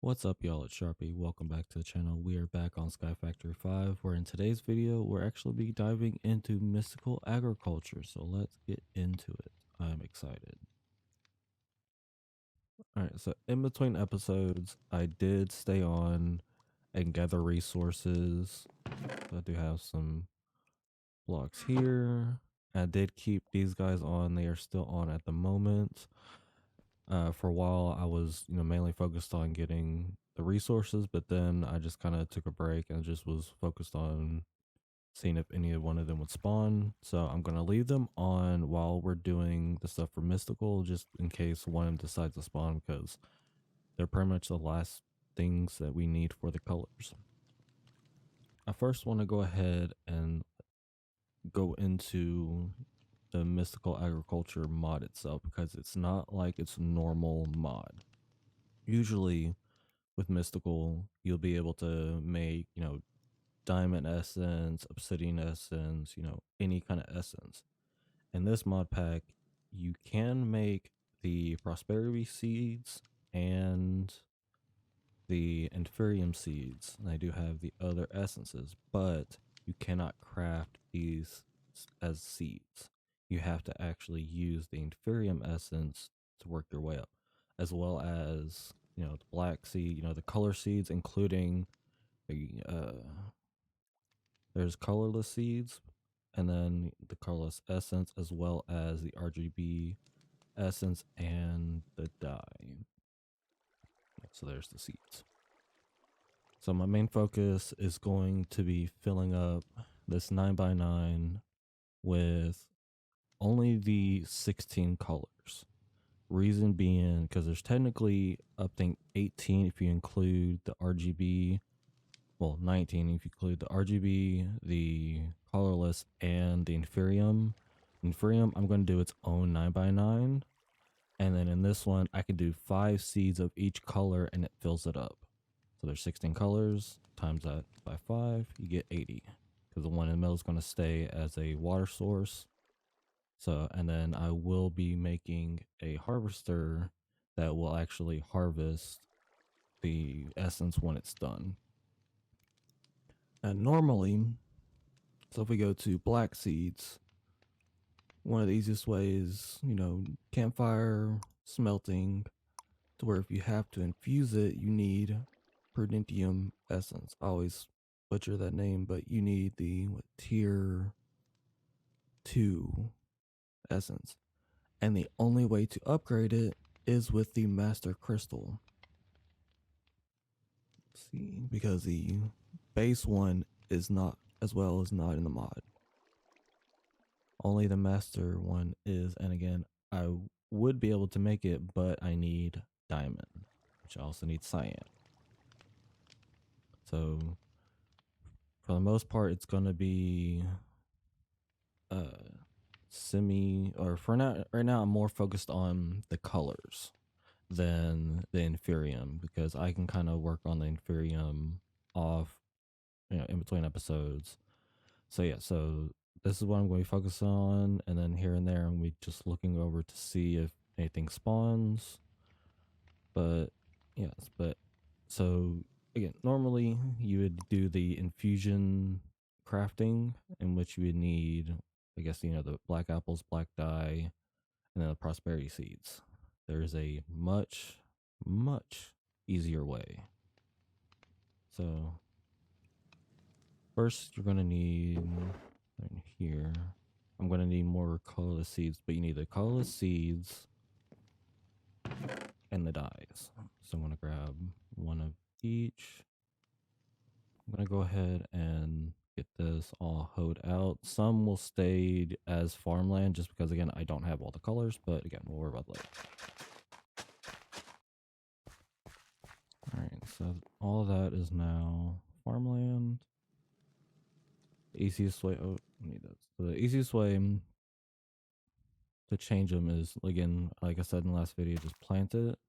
What's up, y'all? It's Sharpie. Welcome back to the channel. We are back on Skyfactory 5, where in today's video, we're actually be diving into mystical agriculture. So let's get into it. I'm excited. Alright, so in between episodes, I did stay on and gather resources. So I do have some blocks here. I did keep these guys on. They are still on at the moment. For a while, I was, mainly focused on getting the resources, but then I just kind of took a break and just was focused on seeing if any one of them would spawn. So I'm going to leave them on while we're doing the stuff for mystical, just in case one of them decides to spawn, because they're pretty much the last things that we need for the colors. I first want to go ahead and go into the mystical agriculture mod itself, because it's not like its normal mod. Usually with mystical, you'll be able to make, diamond essence, obsidian essence, any kind of essence. In this mod pack, you can make the prosperity seeds and the inferium seeds. And I do have the other essences, but you cannot craft these as seeds. You have to actually use the inferium essence to work your way up, as well as the black seed, the color seeds, including the there's colorless seeds, and then the colorless essence, as well as the RGB essence and the dye. So there's the seeds. So my main focus is going to be filling up this 9x9 with only the 16 colors. Reason being, because there's technically, I think, 18 if you include the RGB. Well, 19 if you include the RGB, the colorless, and the inferium. Inferium, I'm going to do its own 9x9. And then in this one, I can do 5 seeds of each color and it fills it up. So there's 16 colors, times that by 5, you get 80. Because the one in the middle is going to stay as a water source. So, and then I will be making a harvester that will actually harvest the essence when it's done. And normally, so if we go to black seeds, one of the easiest ways, campfire smelting, to where if you have to infuse it, you need prudentium essence. I always butcher that name, but you need the tier 2 essence. And the only way to upgrade it is with the master crystal. Let's see, because the base one is not, as well as not in the mod. Only the master one is, and again, I would be able to make it, but I need diamond, which I also need cyan. So for the most part, it's going to be for now, right now I'm more focused on the colors than the inferium, because I can kind of work on the inferium off, in between episodes. So yeah, so this is what I'm going to focus on, and then here and there I'm going to be just looking over to see if anything spawns. But yes, but so again, normally you would do the infusion crafting, in which you would need, I guess, the black apples, black dye, and then the prosperity seeds. There is a much easier way. So first you're going to need, in here, I'm going to need more colorless seeds, but you need the colorless seeds and the dyes. So I'm going to grab one of each. I'm going to go ahead and get this all hoed out. Some will stay as farmland, just because, again, I don't have all the colors, but again, we'll worry about that later. Alright, so all that is now farmland. The easiest way, oh, I need that. So the easiest way to change them is, again, like I said in the last video, just plant it.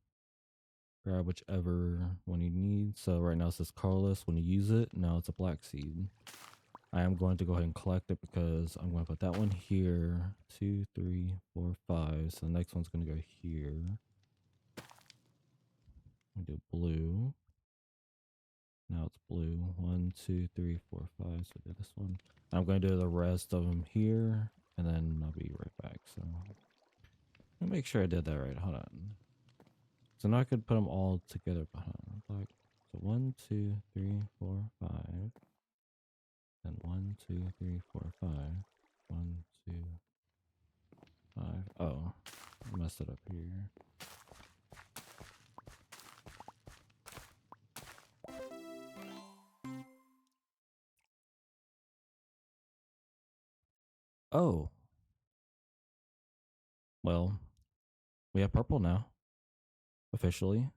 Grab whichever one you need. So right now it says colorless. When you use it, now it's a black seed. I am going to go ahead and collect it, because I'm going to put that one here. 2, 3, 4, 5. So the next one's going to go here. We do blue. Now it's blue. 1, 2, 3, 4, 5. So do this one. I'm going to do the rest of them here, and then I'll be right back. So let me make sure I did that right. Hold on. So now I could put them all together behind. Like, so 1, 2, 3, 4, 5. And 1, 2, 3, 4, 5. 1, 2, 5. Oh, I messed it up here. Oh, well, we have purple now, officially.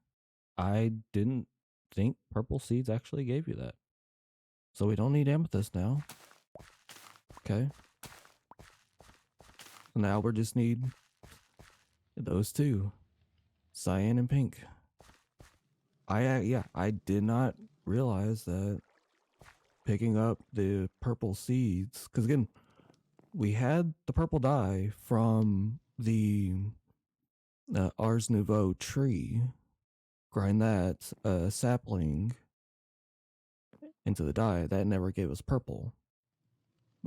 I didn't think purple seeds actually gave you that. So we don't need amethyst now. Okay. So now we just need those two, cyan and pink. I did not realize that picking up the purple seeds, because again, we had the purple dye from the Ars Nouveau tree. Grind that sapling into the dye. That never gave us purple.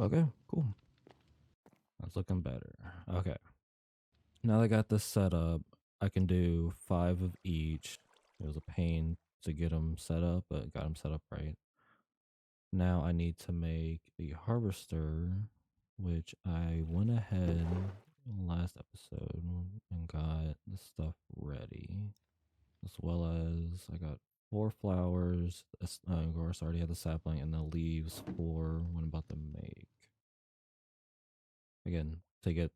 Okay, cool. That's looking better. Okay. Now that I got this set up, I can do 5 of each. It was a pain to get them set up, but got them set up right. Now I need to make the harvester, which I went ahead last episode and got the stuff ready, as well as I got 4 flowers. Of course, I already had the sapling and the leaves for what I'm about to make. Again, to get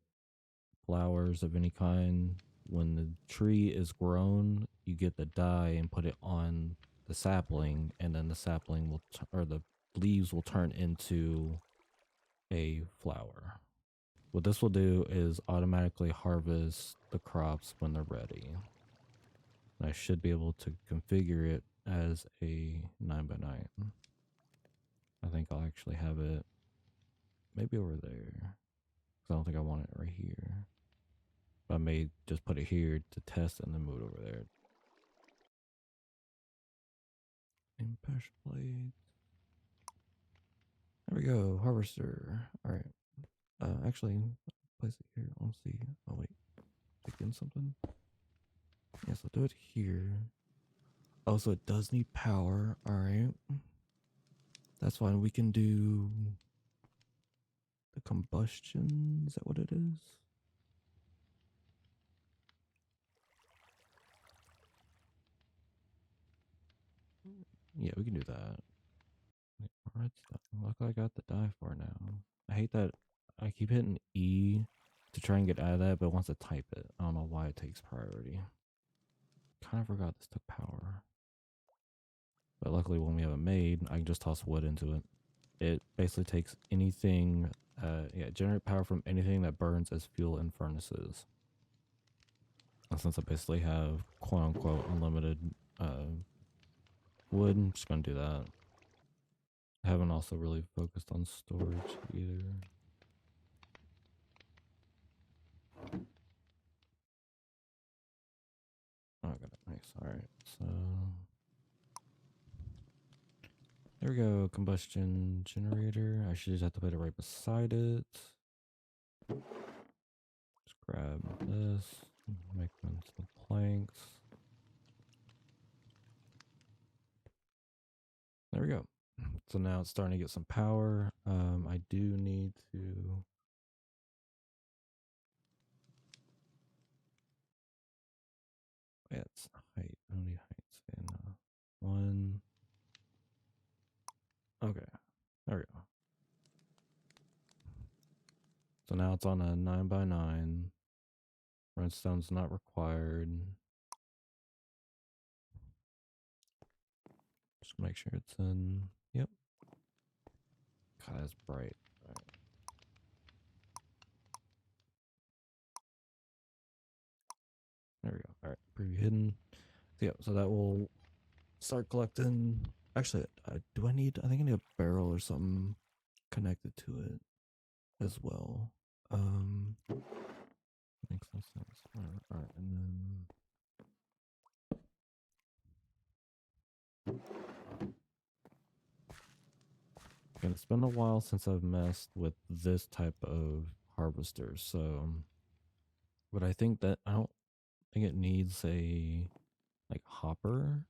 flowers of any kind, when the tree is grown, you get the dye and put it on the sapling, and then the sapling will, or the leaves will turn into a flower. What this will do is automatically harvest the crops when they're ready. I should be able to configure it as a 9x9. I think I'll actually have it maybe over there, because I don't think I want it right here. I may just put it here to test and then move it over there. Impression plate. There we go. Harvester. All right. Actually, place it here. Let's see. Oh wait, take in something. Yes, I'll do it here. Oh, so it does need power. All right. That's fine. We can do the combustion. Is that what it is? Yeah, we can do that. Redstone. Look, I got the dye for now. I hate that I keep hitting E to try and get out of that, but once I type it, I don't know why it takes priority. Kind of forgot this took power. But luckily when we have it made, I can just toss wood into it. It basically takes anything, generate power from anything that burns as fuel in furnaces. And since I basically have quote unquote unlimited wood, I'm just gonna do that. I haven't also really focused on storage either. Oh, I got it. Nice. All right. So there we go. Combustion generator. I should just have to put it right beside it. Just grab this. Make them into planks. There we go. So now it's starting to get some power. I do need to. Yeah, it's height. I don't need heights. And one. Okay. There we go. So now it's on a 9x9. Redstone's not required. Just make sure it's in. Yep. God, that's bright. All right. There we go. All right. Preview hidden. So, yeah, so that will start collecting. Actually, do I need? I think I need a barrel or something connected to it as well. Makes no sense. All right, and then And it's been a while since I've messed with this type of harvester, so but I think that I don't think it needs a like hopper.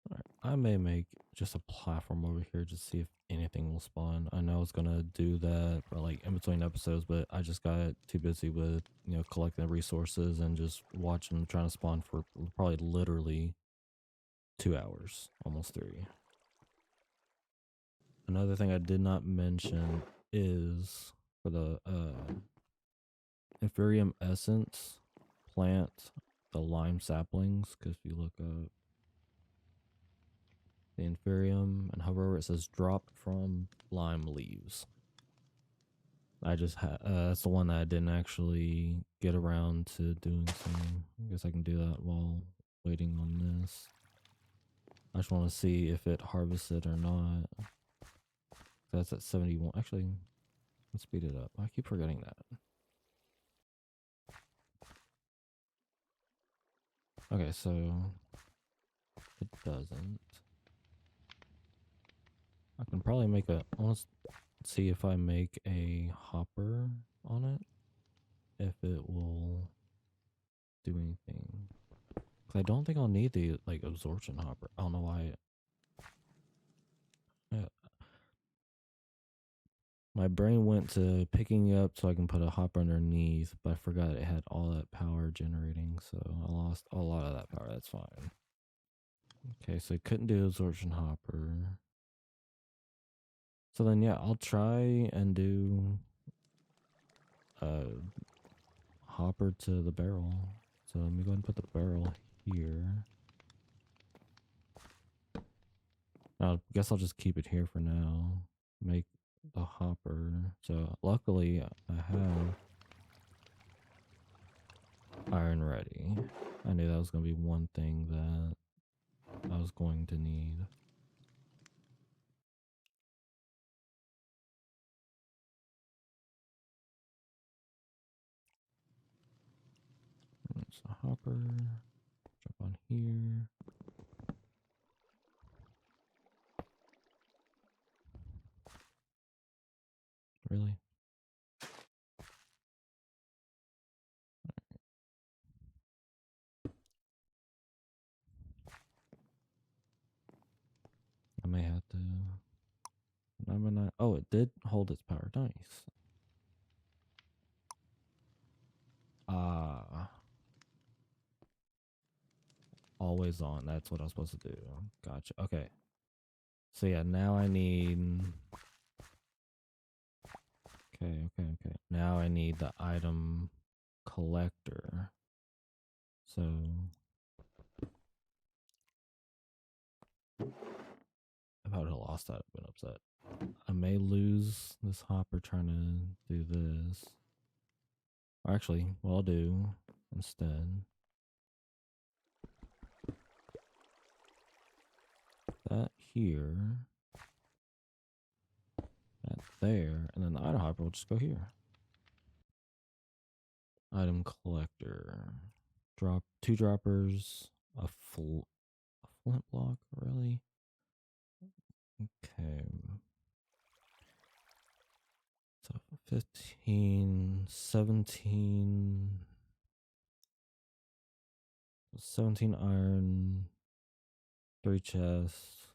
All right, I may make just a platform over here just see if anything will spawn. I know I was gonna do that for like in between episodes, but I just got too busy with collecting resources and just watching them trying to spawn for probably literally 2 hours, almost 3. Another thing I did not mention is for the Inferium essence, plant the lime saplings, because if you look up the Inferium and hover over it says dropped from lime leaves. I just that's the one that I didn't actually get around to doing, so I guess I can do that while waiting on this. I just want to see if it harvests it or not. That's at 71. Actually, let's speed it up. I keep forgetting that. Okay, so it doesn't. I can probably make a. Let's see if I make a hopper on it, if it will do anything. Cause I don't think I'll need the like absorption hopper. I don't know why. Yeah. My brain went to picking it up so I can put a hopper underneath, but I forgot it had all that power generating, so I lost a lot of that power. That's fine. Okay, so I couldn't do absorption hopper. So then, yeah, I'll try and do a hopper to the barrel. So let me go ahead and put the barrel here. I guess I'll just keep it here for now. Make the hopper. So luckily I have iron ready. I knew that was going to be one thing that I was going to need. It's a hopper. Jump on here. Really? I may have to. Number 9. Oh, it did hold its power. Nice. Ah. Always on. That's what I was supposed to do. Gotcha. Okay. So yeah, now I need. Okay. Now I need the item collector. So if I would have lost that, I've been upset. I may lose this hopper trying to do this. Or actually, what I'll do instead, that here, that there, and then the item hopper will just go here. Item collector. Drop 2 droppers, a flint block, really? Okay. So 15, 17, 17 iron, 3 chests,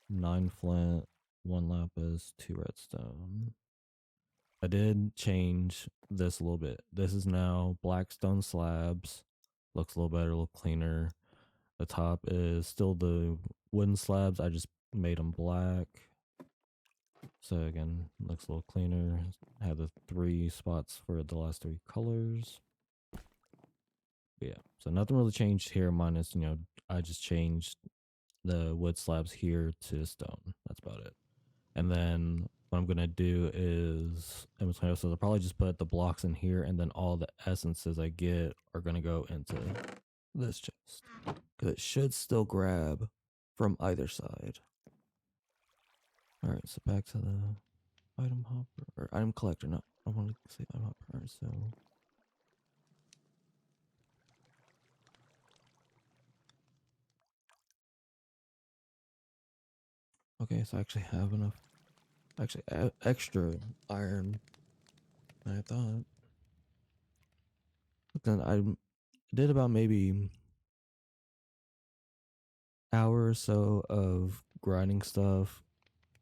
9 flint, 1 lapis, 2 redstone. I did change this a little bit. This is now black stone slabs. Looks a little better, a little cleaner. The top is still the wooden slabs. I just made them black. So again, looks a little cleaner. Have the 3 spots for the last 3 colors. But yeah, so nothing really changed here minus, I just changed the wood slabs here to stone. That's about it. And then what I'm gonna do is in between episodes, I'll probably just put the blocks in here, and then all the essences I get are gonna go into this chest, because it should still grab from either side. All right, so back to the item hopper or item collector. No, I want to say item hopper. All right, so okay, so I actually have enough Actually, extra iron than I thought. But then I did about maybe hour or so of grinding stuff,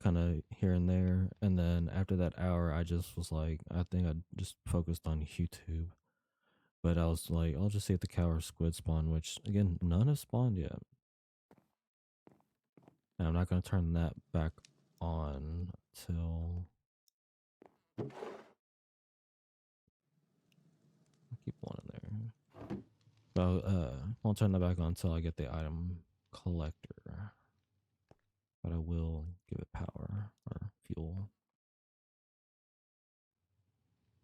kind of here and there, and then after that hour, I just was like, I think I just focused on YouTube. But I was like, I'll just see if the cow or squid spawn, which again, none have spawned yet. And I'm not gonna turn that back on till I keep one in there. But I'll turn that back on until I get the item collector. But I will give it power or fuel.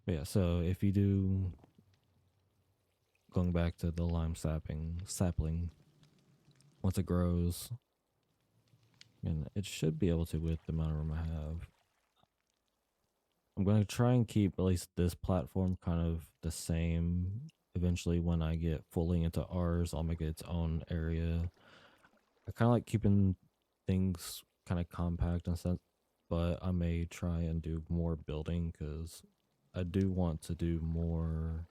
But yeah, so if you do, going back to the lime sapling, once it grows, and it should be able to with the amount of room I have. I'm going to try and keep at least this platform kind of the same. Eventually, when I get fully into ours, I'll make it its own area. I kind of like keeping things kind of compact and stuff, but I may try and do more building because I do want to do more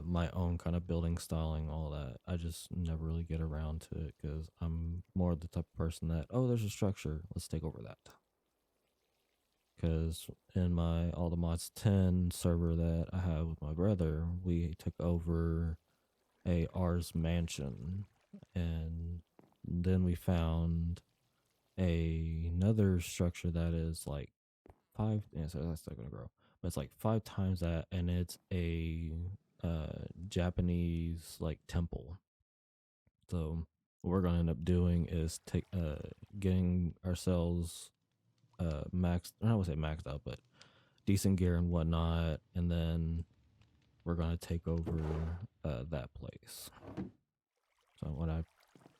my own kind of building styling, all that. I just never really get around to it because I'm more the type of person that, oh, there's a structure, let's take over that. Because in my All the Mods 10 server that I have with my brother, we took over a Ars mansion, and then we found another structure that is like five. Yeah, so that's still gonna grow, but it's like 5 times that, and it's a Japanese like temple. So what we're gonna end up doing is getting ourselves maxed. I don't want to say maxed out, but decent gear and whatnot, and then we're gonna take over that place. So what I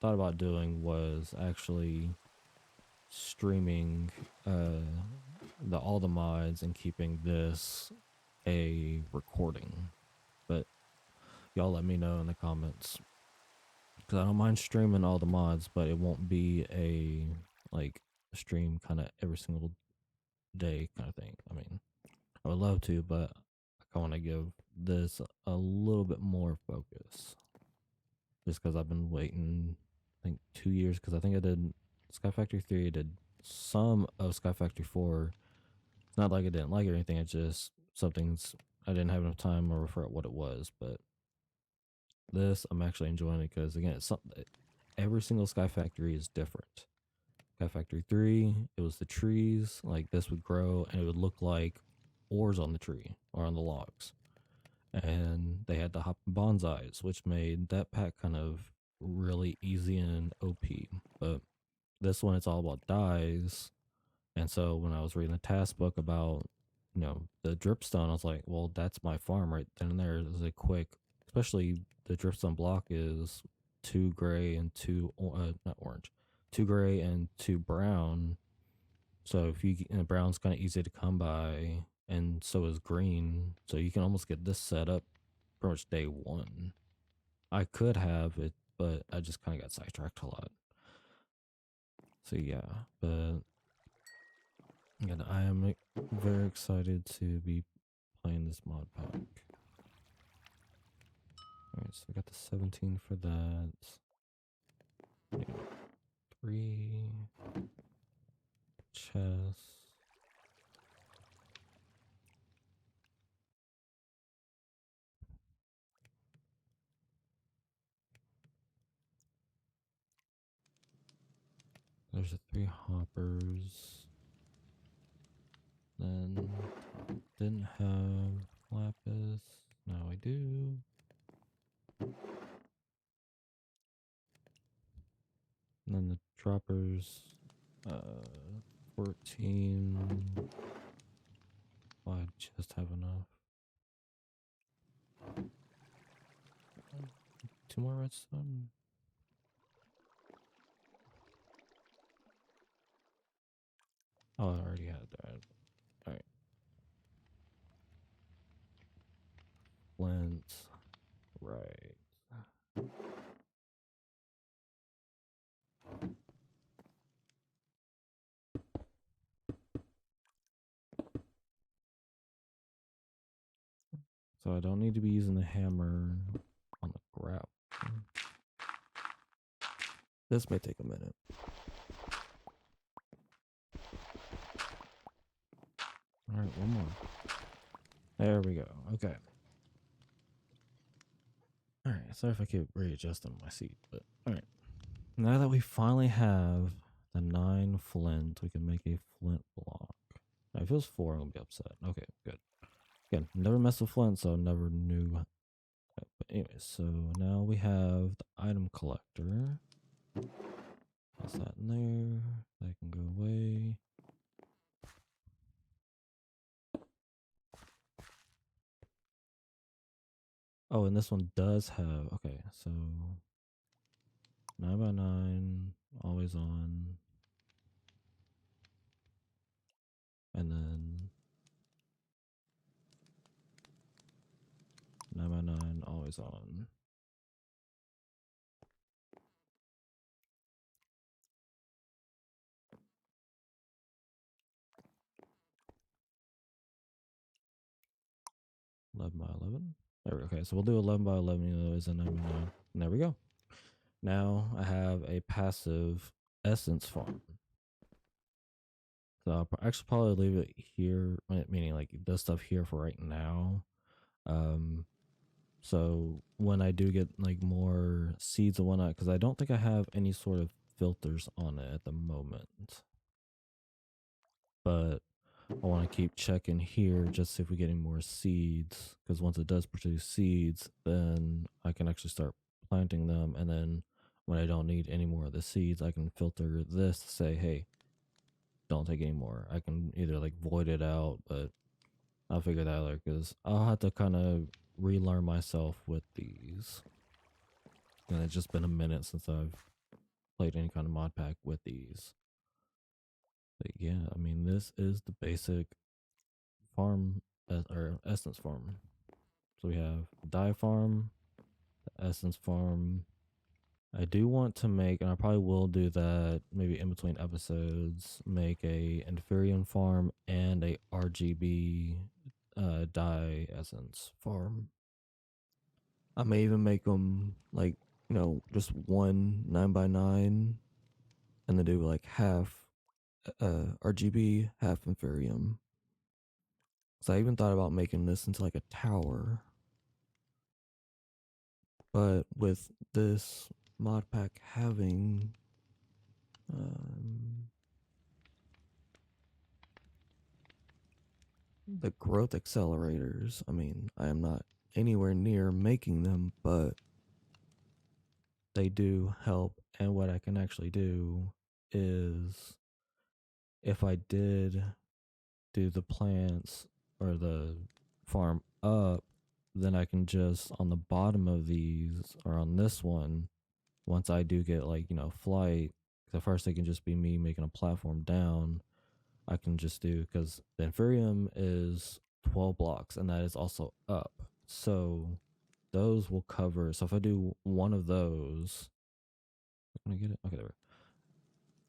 thought about doing was actually streaming all the mods and keeping this a recording. But y'all let me know in the comments because I don't mind streaming all the mods, but it won't be a like stream kind of every single day kind of thing. I mean, I would love to, but I want to give this a little bit more focus. Just because I've been waiting, I think 2 years. Because I think I did Skyfactory 3, I did some of Skyfactory 4. It's not like I didn't like it or anything. It's just something's I didn't have enough time or refer what it was. But this I'm actually enjoying it because again, it's something. Every single Skyfactory is different. Skyfactory 3, it was the trees. Like this would grow and it would look like ores on the tree or on the logs. And they had the hop bonsais, which made that pack kind of really easy and OP. But this one, it's all about dyes. And so when I was reading the task book about, the dripstone, I was like, well, that's my farm right then and there. Is a quick, especially the dripstone block is 2 gray and not orange, 2 gray and 2 brown. So if you and brown's kind of easy to come by, and so is green. So you can almost get this set up pretty much day one. I could have it, but I just kind of got sidetracked a lot. So yeah, but again, I am very excited to be playing this mod pack. Alright, so I got the 17 for that. 3 chests. There's the 3 hoppers. Then didn't have lapis. Now I do. And then the droppers, 14. Oh, I just have enough. 2 more redstone. Oh, I already had that. Alright. Flint. Right. So I don't need to be using the hammer on the grab. This may take a minute. All right, one more. There we go. Okay. All right. Sorry if I keep readjusting my seat, but all right. Now that we finally have the 9 flint, we can make a flint block. Now, if it was 4, I'm gonna be upset. Okay, good. Again, never messed with flint, so never knew. But anyway, so now we have the item collector. Toss that in there. That can go away. Oh, and this one does have, okay, so 9x9, always on. And then 9x9, always on. Eleven by 11. There we go. Okay, so we'll do 11 by 11, even though it's a 9x9. And there we go. Now I have a passive essence farm. So I'll actually probably leave it here, meaning like this stuff here for right now. So when I do get like more seeds and whatnot, because I don't think I have any sort of filters on it at the moment. But I want to keep checking here just see if we get any more seeds, because once it does produce seeds, then I can actually start planting them. And then when I don't need any more of the seeds, I can filter this to say, hey, don't take any more. I can either like void it out, but I'll figure that out because I'll have to kind of relearn myself with these. And it's just been a minute since I've played any kind of mod pack with these. But yeah, I mean, this is the basic farm or essence farm. So we have dye farm, the essence farm. I do want to make, and I probably will do that maybe in between episodes, make a Inferium farm and a RGB dye essence farm. I may even make them like, just one 9x9 and then do like half RGB, half Inferium. So I even thought about making this into like a tower. But with this mod pack having the growth accelerators, I mean, I am not anywhere near making them, but they do help. And what I can actually do is if I did do the plants or the farm up, then I can just on the bottom of these or on this one, once I do get like, flight, because at first it can just be me making a platform down. I can just do, because the Inferium is 12 blocks and that is also up. So those will cover. So if I do one of those, can I get it? Okay, there we go.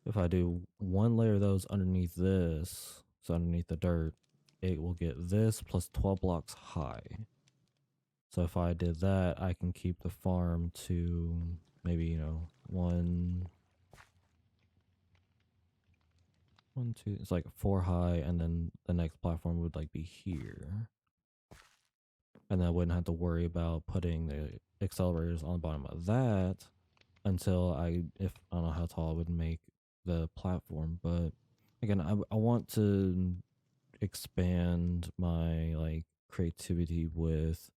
If I do one layer of those underneath this, so underneath the dirt, it will get this plus 12 blocks high. So if I did that, I can keep the farm to maybe, one, two, it's like 4 high, and then the next platform would like be here. And then I wouldn't have to worry about putting the accelerators on the bottom of that until I don't know how tall I would make the platform. But again, I want to expand my like creativity with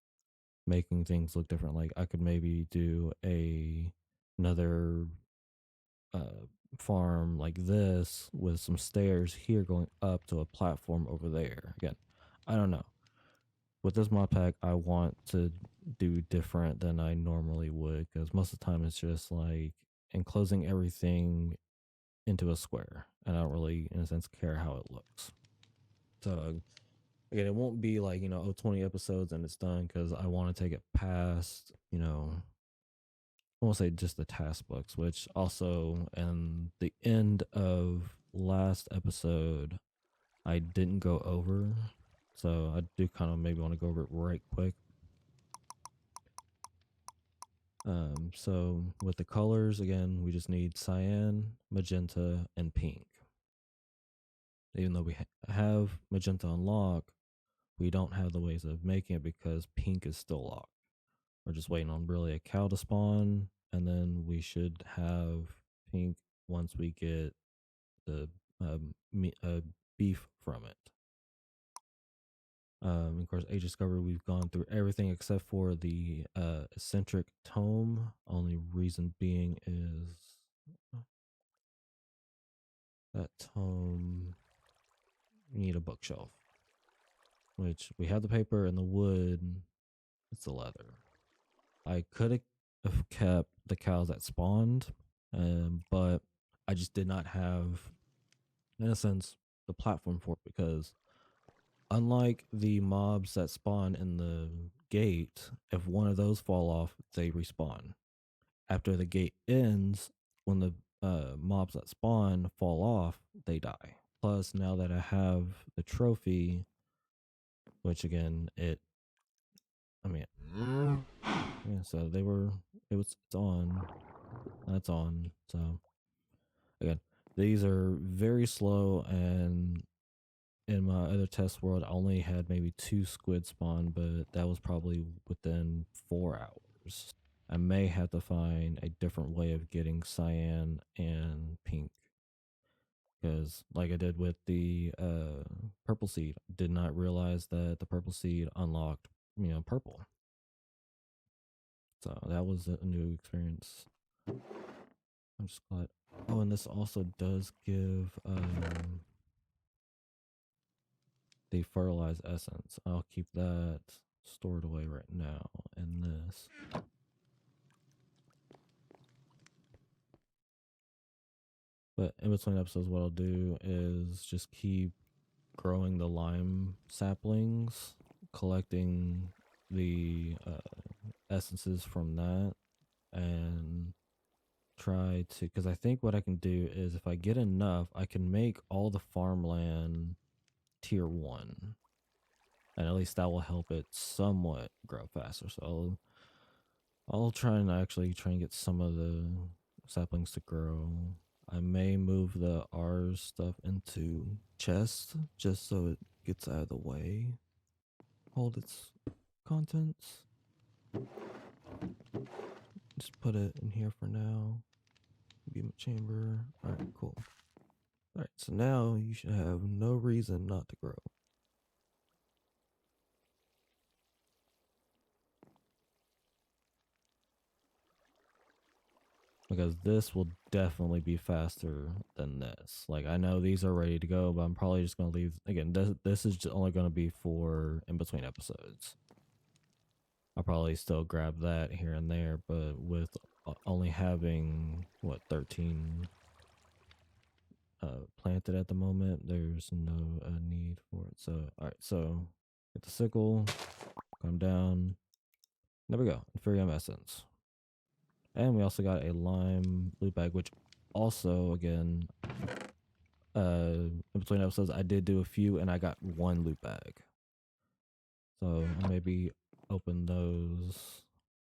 making things look different. Like I could maybe do another farm like this with some stairs here going up to a platform over there. Again, I don't know. With this mod pack, I want to do different than I normally would, because most of the time it's just like enclosing everything into a square, and I don't really, in a sense, care how it looks. So again, it won't be like 20 episodes and it's done, because I want to take it past I won't say just the task books, which also in the end of last episode I didn't go over. So I do kind of maybe want to go over it right quick. So with the colors, again, we just need cyan, magenta, and pink. Even though we have magenta on lock, we don't have the ways of making it because pink is still locked. We're just waiting on really a cow to spawn, and then we should have pink once we get the beef from it. Of course, Age Discovery, we've gone through everything except for the eccentric tome. Only reason being is that tome, you need a bookshelf, which we have the paper and the wood, it's the leather. I could have kept the cows that spawned, but I just did not have, in a sense, the platform for it because unlike the mobs that spawn in the gate, if one of those fall off, they respawn. After the gate ends, when the mobs that spawn fall off, they die. Plus, now that I have the trophy, which again, I mean, yeah, so it's on, that's on. So again, these are very slow, and in my other test world, I only had maybe 2 squid spawn, but that was probably within 4 hours. I may have to find a different way of getting cyan and pink because, like I did with the purple seed, did not realize that the purple seed unlocked, purple. So that was a new experience. I'm just glad. Oh, and this also does give the fertilized essence. I'll keep that stored away right now in this. But in between episodes, what I'll do is just keep growing the lime saplings, collecting the essences from that, and try to, because I think what I can do is if I get enough, I can make all the farmland tier 1, and at least that will help it somewhat grow faster. So I'll try and actually try and get some of the saplings to grow. I may move the R stuff into chest just so it gets out of the way. Hold its contents. Just put it in here for now. Beam chamber. Alright, cool. Alright, so now you should have no reason not to grow. Because this will definitely be faster than this. Like, I know these are ready to go, but I'm probably just going to leave. Again, this is only going to be for in between episodes. I'll probably still grab that here and there, but with only having, 13 planted at the moment, there's no need for it. So, alright, so get the sickle, come down. There we go, Inferium Essence. And we also got a lime loot bag, which also, again, in between episodes, I did do a few and I got 1 loot bag. So I'll maybe open those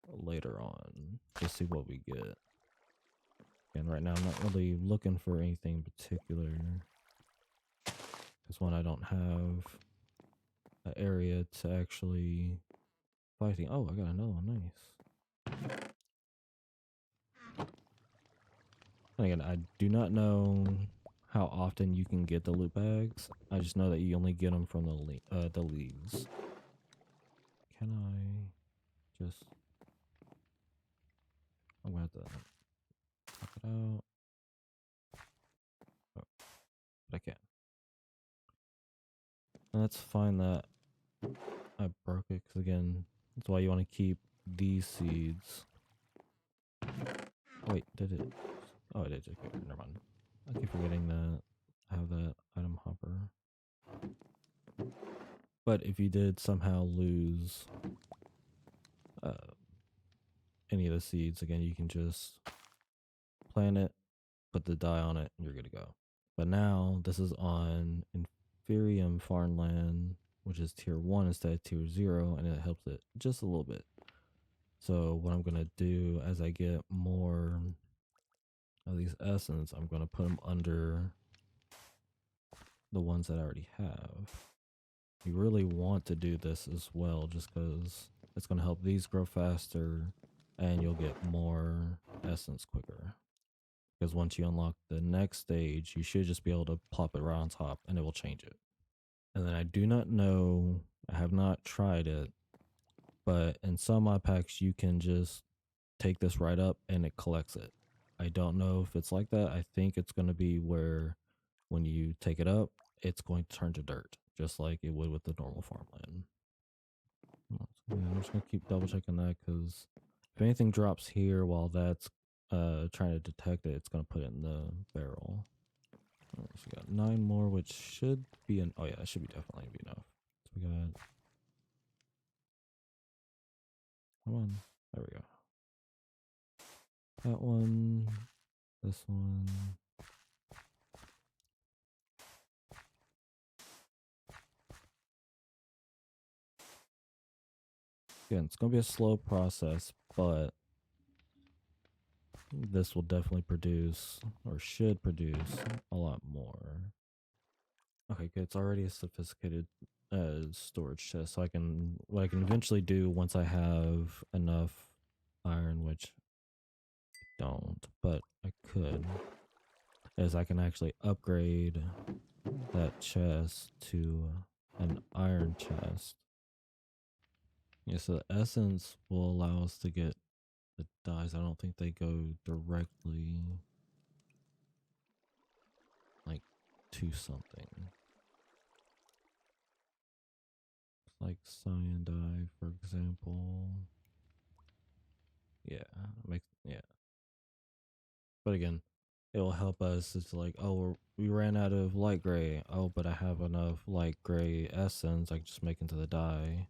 later on to see what we get. And right now, I'm not really looking for anything particular. Because one, I don't have an area to actually fighting. Oh, I got another one. Nice. And again, I do not know how often you can get the loot bags. I just know that you only get them from the leaves. Can I just? I'm gonna have to pop it out. Oh, but I can't. And that's fine that I broke it, because again, that's why you want to keep these seeds. Wait, did it? Oh, it did. Okay, never mind. I keep forgetting that I have that item hopper. But if you did somehow lose uh, any of the seeds, again, you can just plant it, put the dye on it, and you're good to go. But now this is on Inferium Farmland, which is tier 1 instead of tier 0, and it helps it just a little bit. So what I'm gonna do as I get more of these essence, I'm gonna put them under the ones that I already have. You really want to do this as well, just because it's gonna help these grow faster, and you'll get more essence quicker. Because once you unlock the next stage, you should just be able to plop it right on top, and it will change it. And then I do not know, I have not tried it, but in some mod packs you can just take this right up and it collects it. I don't know if it's like that. I think it's going to be where when you take it up, it's going to turn to dirt, just like it would with the normal farmland. Yeah, I'm just going to keep double checking that, because if anything drops here while that's trying to detect it, it's going to put it in the barrel. So we got 9 more, which should be an, oh yeah, that should be definitely be enough. So we got, come on, there we go. That one, this one. Again, it's going to be a slow process, but this will definitely produce, or should produce, a lot more. Okay, good. It's already a sophisticated storage chest, so I can, what I can eventually do once I have enough iron, which I don't, but I could, is I can actually upgrade that chest to an iron chest. Yeah, so the essence will allow us to get the dyes. I don't think they go directly like to something. Like cyan dye, for example. Yeah, yeah. But again, it will help us. It's like, oh, we ran out of light gray. Oh, but I have enough light gray essence. I can just make into the dye.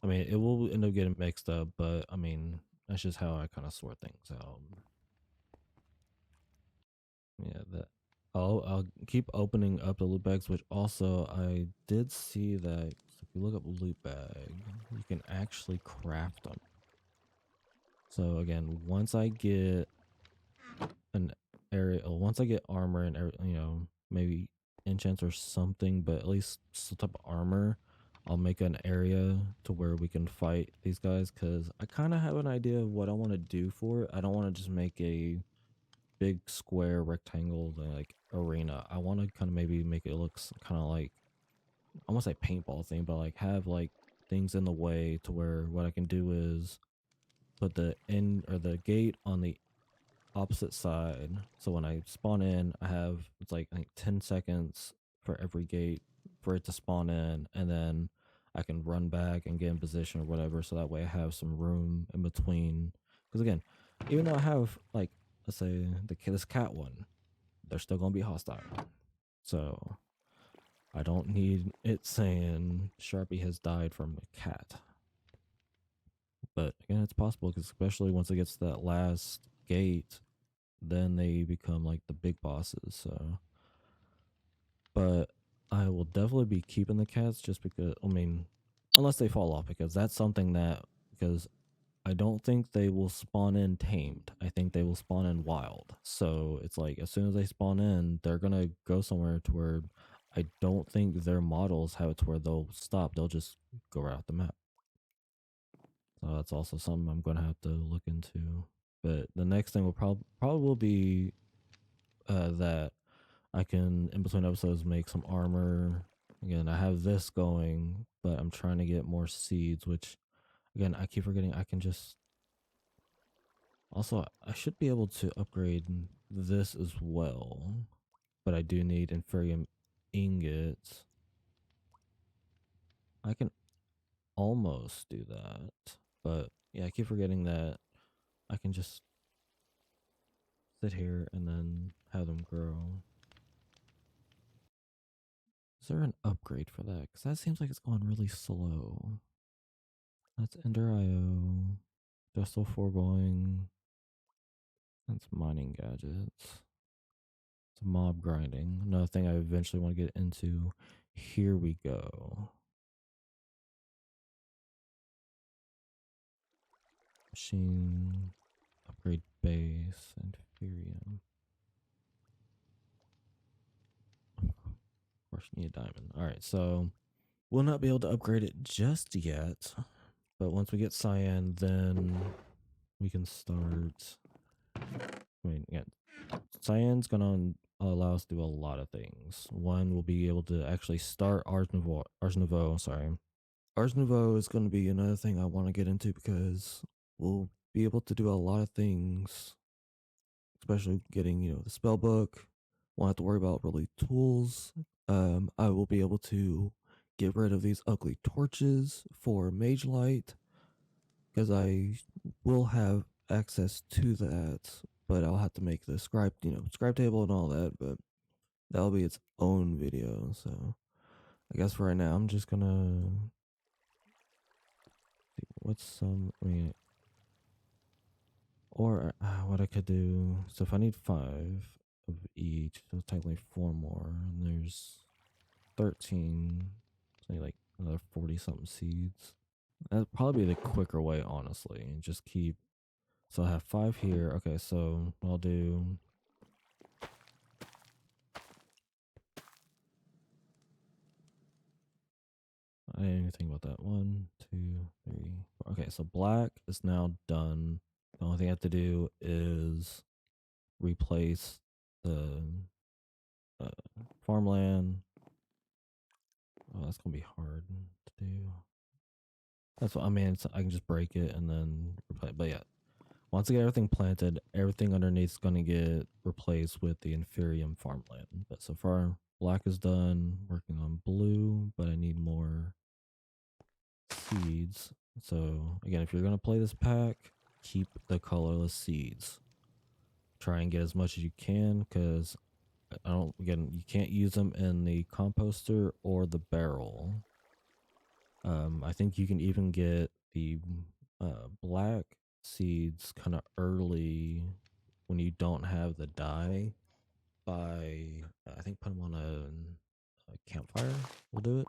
I mean, it will end up getting mixed up, but I mean, that's just how I kind of sort things out. Yeah, that. I'll keep opening up the loot bags, which also I did see that if you look up loot bag, you can actually craft them. So again, once I get an area, once I get armor and maybe enchants or something, but at least some type of armor, I'll make an area to where we can fight these guys, because I kind of have an idea of what I want to do for it. I don't want to just make a big square rectangle like arena. I want to kind of maybe make it look kind of like, I want to say paintball thing, but like have like things in the way to where what I can do is put the end or the gate on the opposite side. So when I spawn in, I have, it's like I think 10 seconds for every gate for it to spawn in, and then I can run back and get in position or whatever. So that way I have some room in between. Because again, even though I have like, let's say this cat one, they're still gonna be hostile. So I don't need it saying Sharpie has died from a cat. But again, it's possible, because especially once it gets to that last gate, then they become like the big bosses. So, but I will definitely be keeping the cats, just because, I mean, unless they fall off, because that's something that, because I don't think they will spawn in tamed. I think they will spawn in wild. So it's like as soon as they spawn in, they're gonna go somewhere to where I don't think their models have it to where they'll stop. They'll just go right off the map. So that's also something I'm gonna have to look into. But the next thing will probably will be that I can, in between episodes, make some armor. Again, I have this going, but I'm trying to get more seeds, which, again, I keep forgetting I can just... Also, I should be able to upgrade this as well, but I do need inferium ingots. I can almost do that, but yeah, I keep forgetting that I can just sit here and then have them grow. Is there an upgrade for that? Because that seems like it's going really slow. That's Ender IO. Destal foregoing. That's mining gadgets. It's mob grinding. Another thing I eventually want to get into. Here we go. Machine, upgrade base, and Ethereum. Of course, you need a diamond. All right, so we'll not be able to upgrade it just yet, but once we get cyan, then we can start. Wait, yeah, cyan's gonna allow us to do a lot of things. One, we'll be able to actually start Ars Nouveau. Sorry, Ars Nouveau is going to be another thing I want to get into because we'll be able to do a lot of things, especially getting, the spell book. Won't have to worry about really tools. I will be able to get rid of these ugly torches for Mage Light because I will have access to that, but I'll have to make the scribe table and all that, but that'll be its own video. So I guess for right now, I'm just gonna what's some. I mean, or what I could do. So if I need 5 of each, so technically 4 more, and there's 13. So I need like another 40 something seeds. That'd probably be the quicker way, honestly. And just keep. So I have 5 here. Okay, so I'll do. I didn't even think about that. 1, 2, 3, 4. Okay, so black is now done. The only thing I have to do is replace the uh, farmland. Oh, that's gonna be hard to do. That's what I mean. I can just break it and then replace. But yeah, once I get everything planted, everything underneath is gonna get replaced with the inferium farmland. But so far, black is done. Working on blue, but I need more seeds. So again, if you're gonna play this pack, keep the colorless seeds. Try and get as much as you can, because I don't. Again, you can't use them in the composter or the barrel. I think you can even get the black seeds kind of early when you don't have the dye by, I think, put them on a campfire will do it.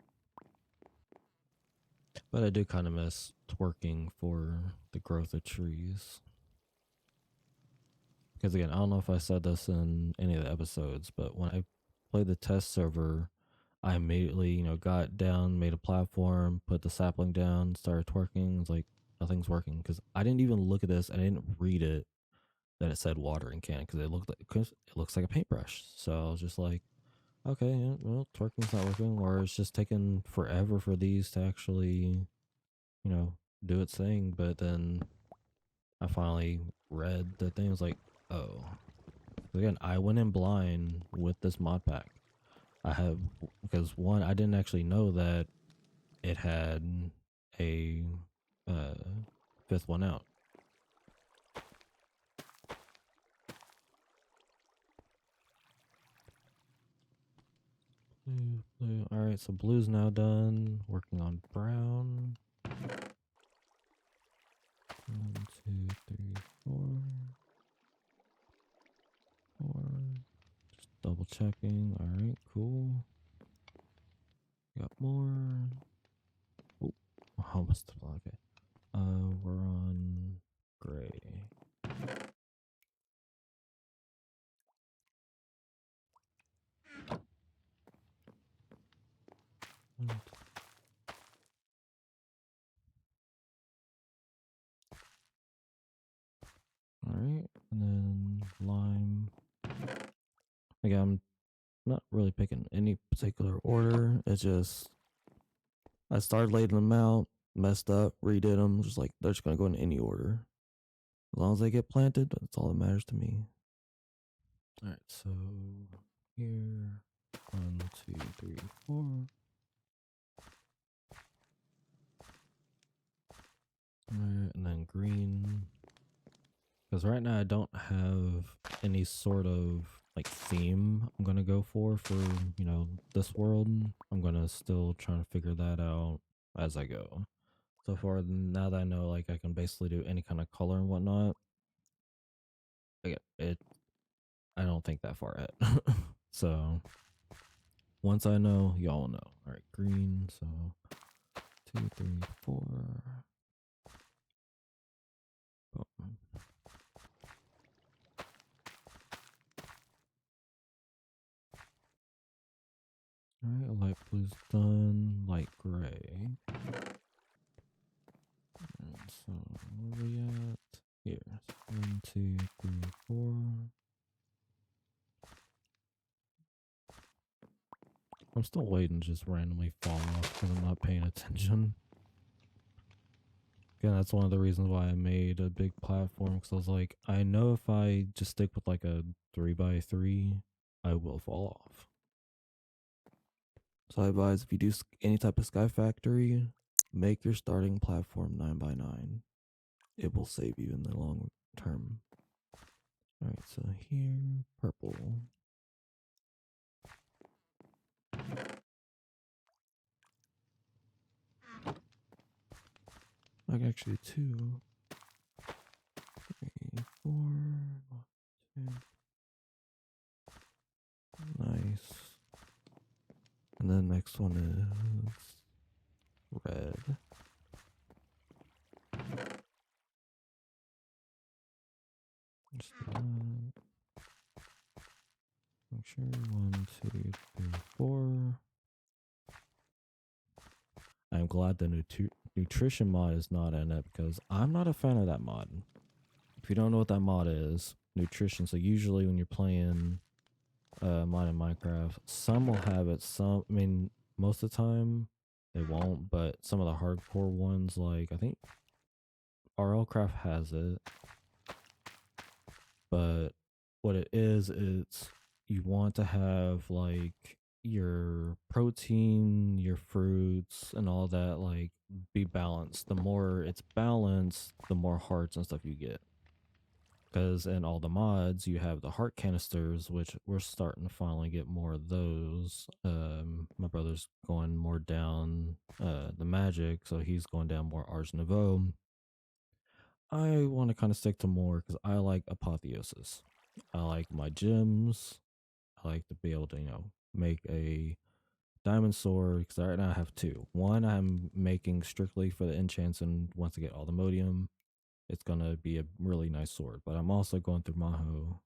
But I do kind of miss twerking for the growth of trees. Because again, I don't know if I said this in any of the episodes, but when I played the test server, I immediately, got down, made a platform, put the sapling down, started twerking. It's like nothing's working because I didn't even look at this. I didn't read it that it said watering can because it looks like a paintbrush. So I was just like, okay, yeah, well, twerking's not working, or it's just taking forever for these to actually, you know, do its thing. But then I finally read the thing. I was like, oh, again, I went in blind with this mod pack. I have because one, I didn't actually know that it had a uh, 5th one out. Blue, blue. All right, so blue's now done. Working on brown. 1, 2, 3, 4. 4. Just double checking. All right, cool. Got more. Oh, almost okay. We're on gray. All right, and then lime. Again, I'm not really picking any particular order. It's just I started laying them out, messed up, redid them. Just like they're just gonna go in any order. As long as they get planted, that's all that matters to me. All right, so here, 1, 2, 3, 4. All right, and then green. Because right now I don't have any sort of like theme I'm gonna go for this world. I'm gonna still try to figure that out as I go. So far, now that I know like I can basically do any kind of color and whatnot, I don't think that far ahead. So once I know, y'all know. All right, green. So 2, 3, 4. Alright, light blue's done. Light gray. And so where are we at? Here. 1, 2, 3, 4. I'm still waiting to just randomly fall off because I'm not paying attention. Again, that's one of the reasons why I made a big platform, because I was like, I know if I just stick with like a 3x3, I will fall off. So I advise if you do any type of Skyfactory, make your starting platform 9x9. It will save you in the long term. Alright, so here, purple. I can actually do 2, 3, 4. 1, 2. Nice. And then next one is red. Just make sure 1, 2, 3, 4. I'm glad the nutrition mod is not in it because I'm not a fan of that mod. If you don't know what that mod is, nutrition. So usually when you're playing mod in Minecraft, some will have it. Some, I mean, most of the time they won't, but some of the hardcore ones, like I think RLcraft has it. But what it is, it's you want to have like your protein, your fruits, and all that like be balanced. The more it's balanced, the more hearts and stuff you get. Because in all the mods, you have the heart canisters, which we're starting to finally get more of those. My brother's going more down the magic, so he's going down more Ars Nouveau. I want to kind of stick to more because I like apotheosis. I like my gems. I like to be able to, make a diamond sword because right now I have two. One I'm making strictly for the enchants, and once I get all the modium, it's gonna be a really nice sword. But I'm also going through Maho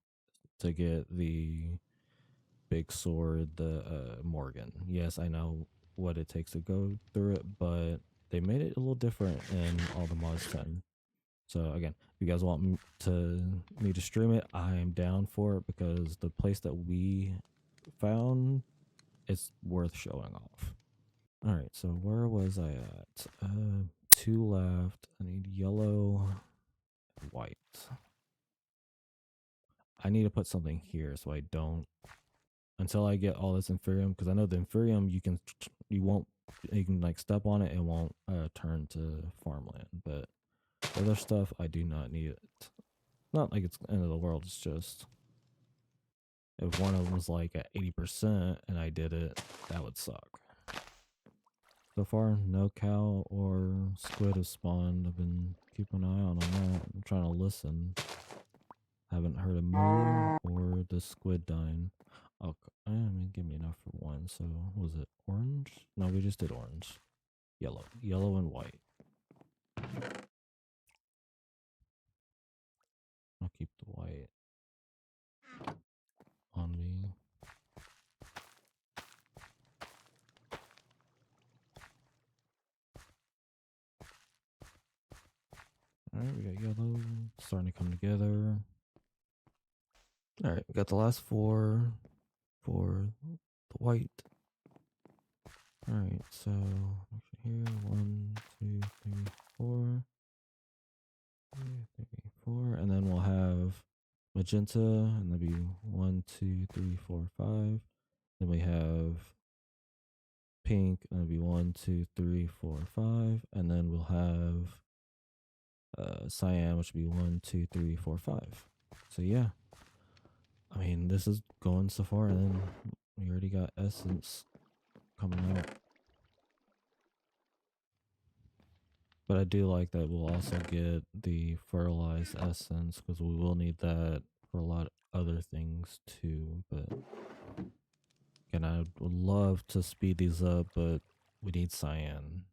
to get the big sword, the Morgan. Yes, I know what it takes to go through it, but they made it a little different in all the mods 10. So again, if you guys want me to stream it, I am down for it because the place that we found, it's worth showing off. All right, so where was I at? 2 left. I need yellow, white. I need to put something here so I don't until I get all this inferium, because I know the inferium you can like step on it, it won't turn to farmland, but other stuff I do not need it. Not like it's the end of the world, it's just if one of them was like at 80% and I did it, that would suck. So far, no cow or squid have spawned. I've been keeping an eye on that. I'm trying to listen. Haven't heard a moo or the squid dying. Oh, I mean, give me enough for one. So, was it orange? No, we just did orange. Yellow. Yellow and white. I'll keep the white on me. Alright, we got yellow starting to come together. Alright, we got the last 4 for the white. Alright, so here 1, 2, 3, 4. 2, 3, 4. And then we'll have magenta, and that'll be 1, 2, 3, 4, 5. Then we have pink, and that'll be 1, 2, 3, 4, 5. And then we'll have cyan, which would be 1, 2, 3, 4, 5. So yeah, I mean, this is going so far, and then we already got essence coming out. But I do like that we'll also get the fertilized essence because we will need that for a lot of other things too. But again, I would love to speed these up, but we need cyan.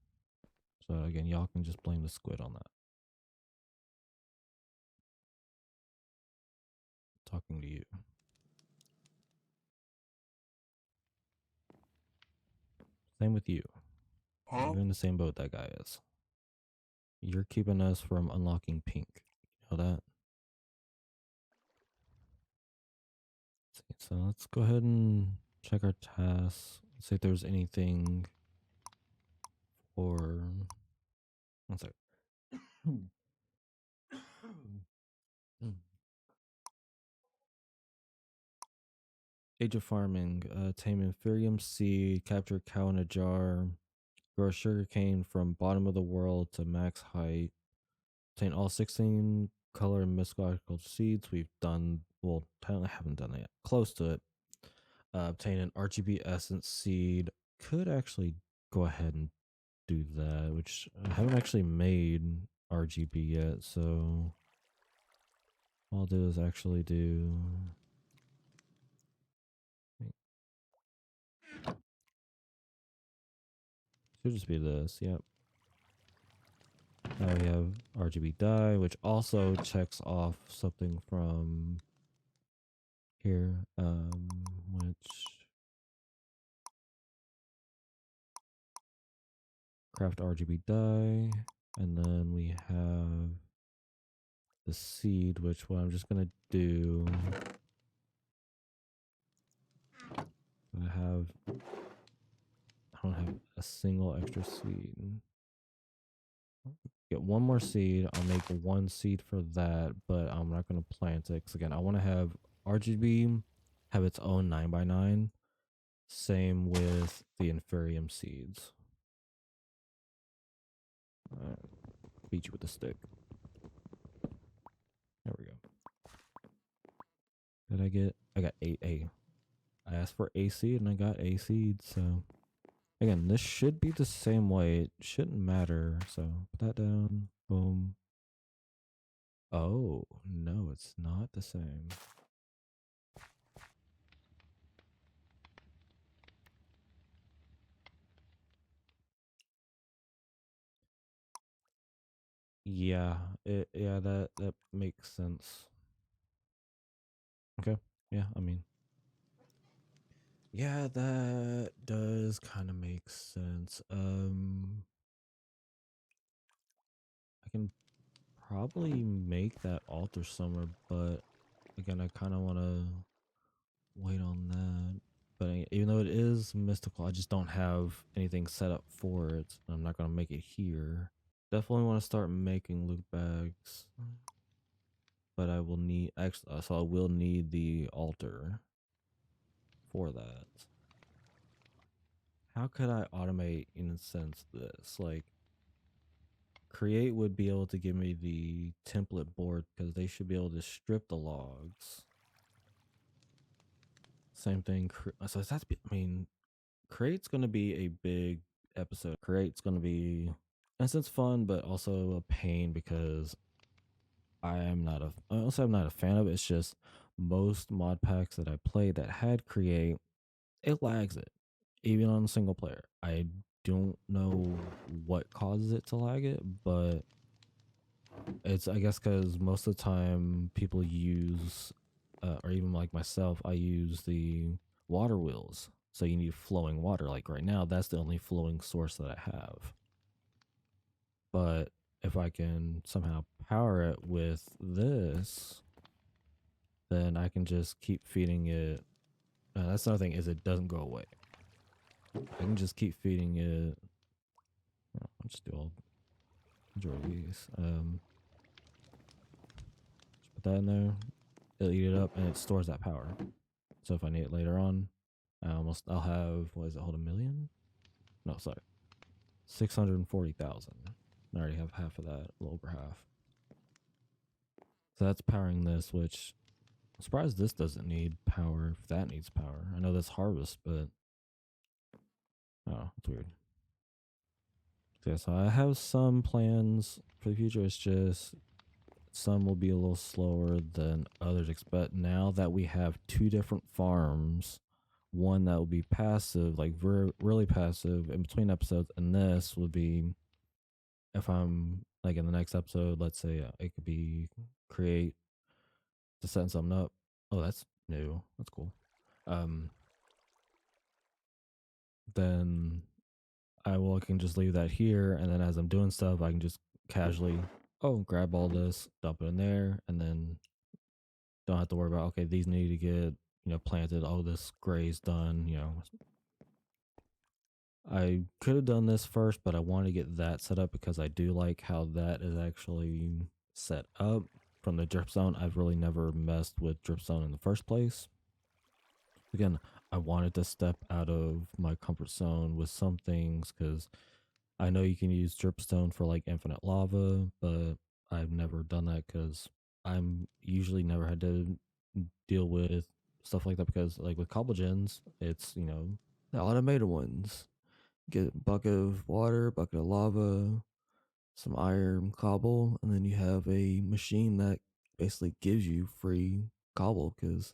So again, y'all can just blame the squid on that. talking to you. Same with you. You're in the same boat that guy is. You're keeping us from unlocking pink. You know that? So let's go ahead and check our tasks. See if there's anything for. One sec. Age of farming. Tame inferium seed. Capture cow in a jar. Grow sugar cane from bottom of the world to max height. Obtain all 16 color and mystical seeds. We've done, well, technically haven't done that yet. Close to it. Obtain an RGB essence seed. Could actually go ahead and do that, which I haven't actually made RGB yet, so all I'll do is actually do. Should just be this, yep. Now we have RGB dye, which also checks off something from here, which craft RGB dye, and then we have the seed, which what I'm just gonna do. I don't have a single extra seed. Get one more seed. I'll make one seed for that, but I'm not going to plant it because again, I want to have RGB have its own 9x9. Same with the inferium seeds. Beat you with a stick. There we go. Did I get? I got 8A. I asked for A seed and I got A seed. So again, this should be the same way. It shouldn't matter. So put that down. Boom. Oh, no, it's not the same. Yeah, that makes sense. Okay. Yeah, I mean, yeah, that does kind of make sense. I can probably make that altar somewhere, but again, I kind of want to wait on that. But even though it is mystical, I just don't have anything set up for it. I'm not gonna make it here. Definitely want to start making loot bags, but I will need actually, so I will need the altar for that. How could I automate in a sense this? Like, create would be able to give me the template board because they should be able to strip the logs. Same thing. So that's, I mean, create's going to be a big episode. Create's going to be, in a sense, fun, but also a pain because I'm not a fan of it. It's just most mod packs that I played that had create, it lags it, even on single player. I don't know what causes it to lag it, but it's, I guess, because most of the time people use, or even like myself, I use the water wheels. So you need flowing water. Like right now, that's the only flowing source that I have. But if I can somehow power it with this, then I can just keep feeding it. That's another thing is it doesn't go away. I can just keep feeding it. I'll just do all majority of these. Just put that in there. It'll eat it up and it stores that power. So if I need it later on, I'll have, what is it, hold a million? No, sorry. 640,000. I already have half of that, a little over half. So that's powering this, which I'm surprised this doesn't need power if that needs power. I know that's harvest, but oh, it's weird. So, yeah, so I have some plans for the future. It's just some will be a little slower than others expect. Now that we have two different farms, one that will be passive, like really passive in between episodes, and this would be if I'm like in the next episode, let's say it could be create to set something up. Oh, that's new. That's cool. Um, then I will can just leave that here, and then as I'm doing stuff, I can just casually, oh, grab all this, dump it in there, and then don't have to worry about, okay, these need to get, planted. Oh, this gray's done. I could have done this first, but I want to get that set up because I do like how that is actually set up from the dripstone. I've really never messed with dripstone in the first place. Again, I wanted to step out of my comfort zone with some things because I know you can use dripstone for like infinite lava, but I've never done that because I'm usually never had to deal with stuff like that because like with cobble gens, it's the automated ones. Get a bucket of water, bucket of lava, some iron cobble, and then you have a machine that basically gives you free cobble. Because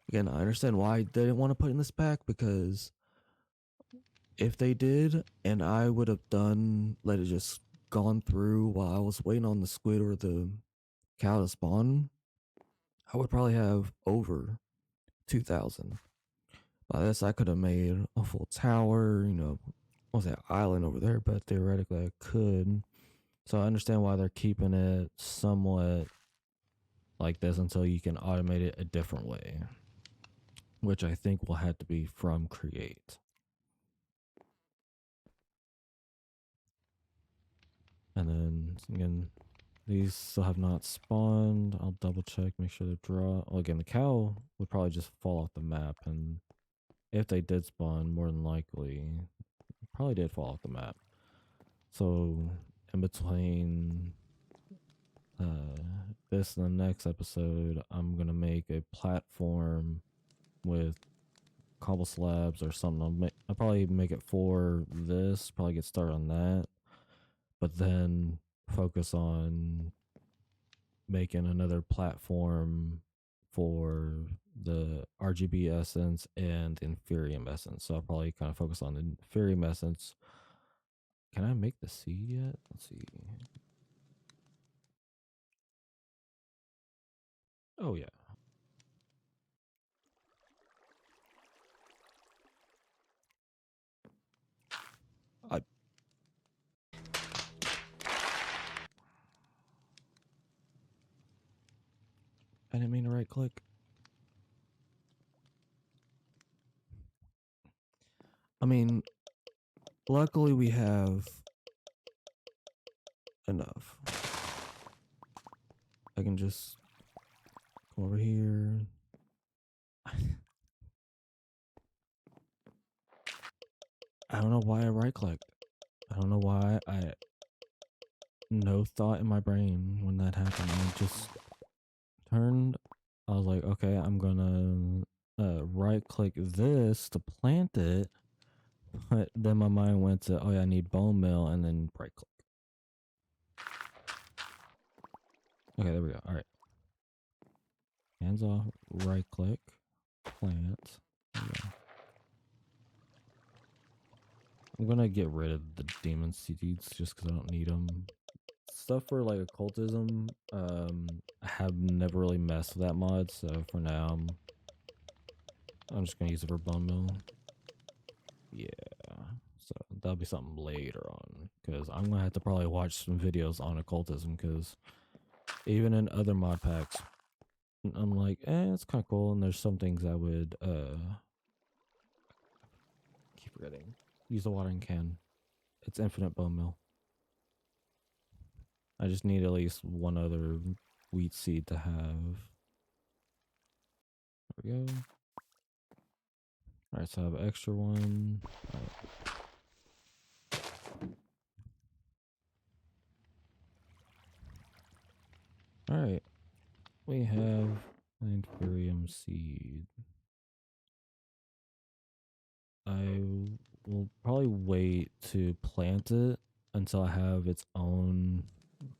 again, I understand why they didn't want to put in this pack because if they did, and I would have let it just gone through while I was waiting on the squid or the cow to spawn, I would probably have over 2,000. By this, I could have made a full tower, I was that island over there, but theoretically I could. So I understand why they're keeping it somewhat like this until you can automate it a different way, which I think will have to be from create. And then again, these still have not spawned. I'll double check, make sure they're draw. Well, again, the cow would probably just fall off the map, and if they did spawn, more than likely, probably did fall off the map. So in between this and the next episode, I'm gonna make a platform with cobble slabs or something. I'll probably make it for this. Probably get started on that, but then focus on making another platform for the RGB essence and Inferium essence. So I'll probably kind of focus on the Inferium essence. Can I make the seed yet? Let's see. Oh yeah. I I didn't mean to right click. I mean, luckily we have enough. I can just come over here. I don't know why I right clicked. I don't know why I no thought in my brain when that happened. I just turned. I was like, okay, I'm gonna right click this to plant it. But then my mind went to, oh yeah, I need bone meal, and then right click. Okay, there we go. All right, hands off, right click, plant. I'm gonna get rid of the demon seeds just because I don't need them. Stuff for like occultism, I have never really messed with that mod, so for now I'm just gonna use it for bone meal. Yeah, so that'll be something later on because I'm gonna have to probably watch some videos on occultism because even in other mod packs, I'm like, it's kind of cool, and there's some things I would keep forgetting. Use the watering can. It's infinite bone meal. I just need at least one other wheat seed to have. There we go. All right, so I have an extra one. All right, we have an Inferium seed. I will probably wait to plant it until I have its own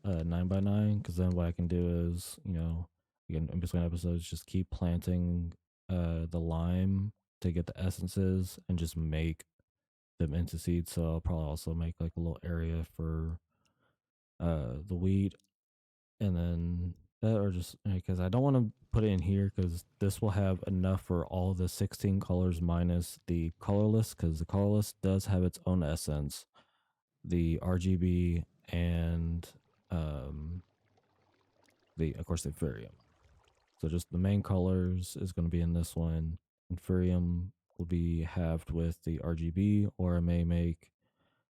9x9, because then what I can do is, again, in between episodes, just keep planting the lime to get the essences and just make them into seeds. So I'll probably also make like a little area for the wheat, and then that, or just because I don't want to put it in here because this will have enough for all the 16 colors minus the colorless, because the colorless does have its own essence, the RGB, and um, the of course the Inferium. So just the main colors is going to be in this one. Inferium will be halved with the RGB, or I may make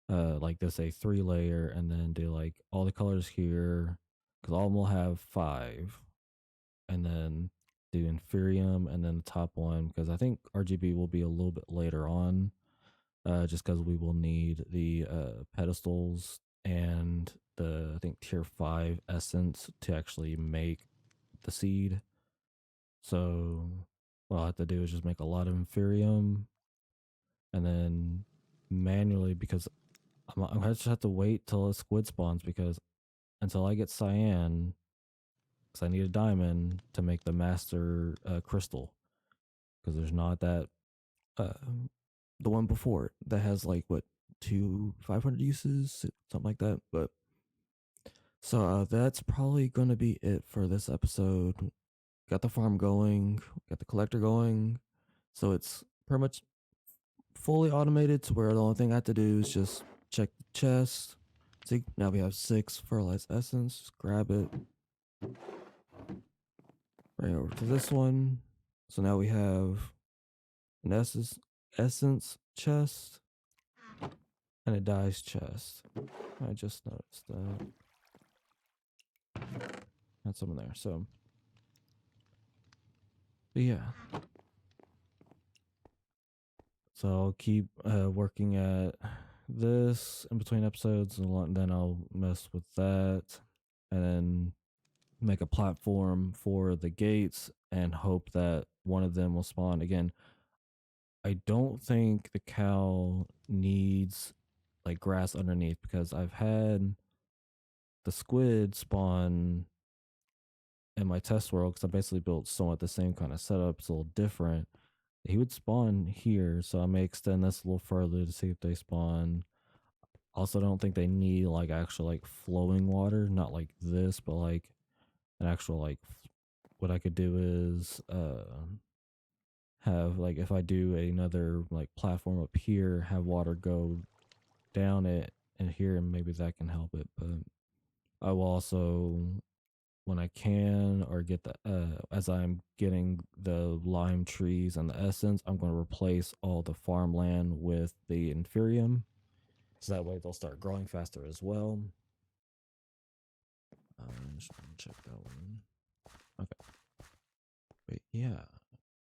like this a 3-layer and then do like all the colors here, because all of them will have 5, and then do Inferium and then the top one, because I think RGB will be a little bit later on, just because we will need the pedestals and the, I think, tier 5 essence to actually make the seed. So what I'll have to do is just make a lot of Inferium and then manually, because I'm gonna just have to wait till a squid spawns, because until I get cyan, because I need a diamond to make the master crystal, because there's not that uh, the one before it that has like what 500 uses, something like that. But so that's probably gonna be it for this episode. Got the farm going, got the collector going, so it's pretty much fully automated to where the only thing I have to do is just check the chest. See, now we have 6 fertilized essence. Grab it. Right over to this one. So now we have an essence chest and a dyes chest. I just noticed that. That's some in there. So, but yeah. So I'll keep working at this in between episodes, and then I'll mess with that, and then make a platform for the gates and hope that one of them will spawn again. I don't think the cow needs like grass underneath, because I've had the squid spawn in my test world, because I basically built somewhat the same kind of setup. It's a little different. He would spawn here, so I may extend this a little further to see if they spawn. Also, don't think they need like actual like flowing water, not like this, but like an actual like. What I could do is have like, if I do another like platform up here, have water go down it and here, and maybe that can help it. But I will also, when I can, or get the as I'm getting the lime trees and the essence, I'm going to replace all the farmland with the Inferium, so that way they'll start growing faster as well. Just check that one. Okay, but yeah,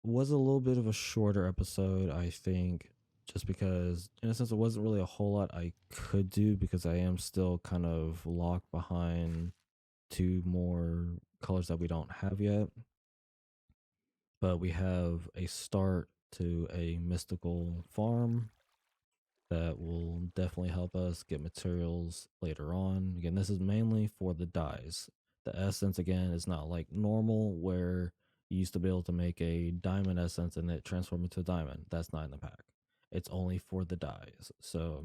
was a little bit of a shorter episode, I think, just because in a sense it wasn't really a whole lot I could do, because I am still kind of locked behind 2 more colors that we don't have yet. But we have a start to a mystical farm that will definitely help us get materials later on. Again, this is mainly for the dyes. The essence, again, is not like normal where you used to be able to make a diamond essence and it transformed into a diamond. That's not in the pack. It's only for the dyes. So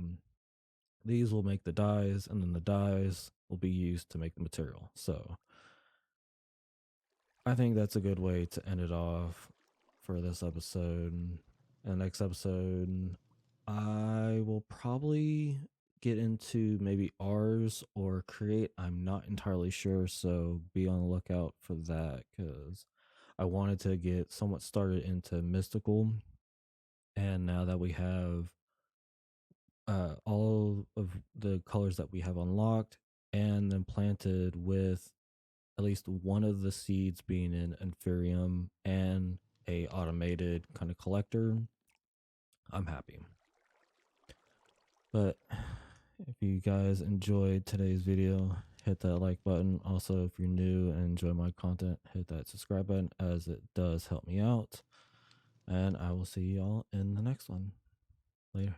these will make the dyes, and then the dyes will be used to make the material. So I think that's a good way to end it off for this episode. And next episode, I will probably get into maybe ours or create. I'm not entirely sure, so be on the lookout for that, because I wanted to get somewhat started into mystical. And now that we have all of the colors that we have unlocked and then planted with at least one of the seeds being in Inferium and a automated kind of collector, I'm happy. But if you guys enjoyed today's video, hit that like button. Also, if you're new and enjoy my content, hit that subscribe button, as it does help me out. And I will see y'all in the next one. Later.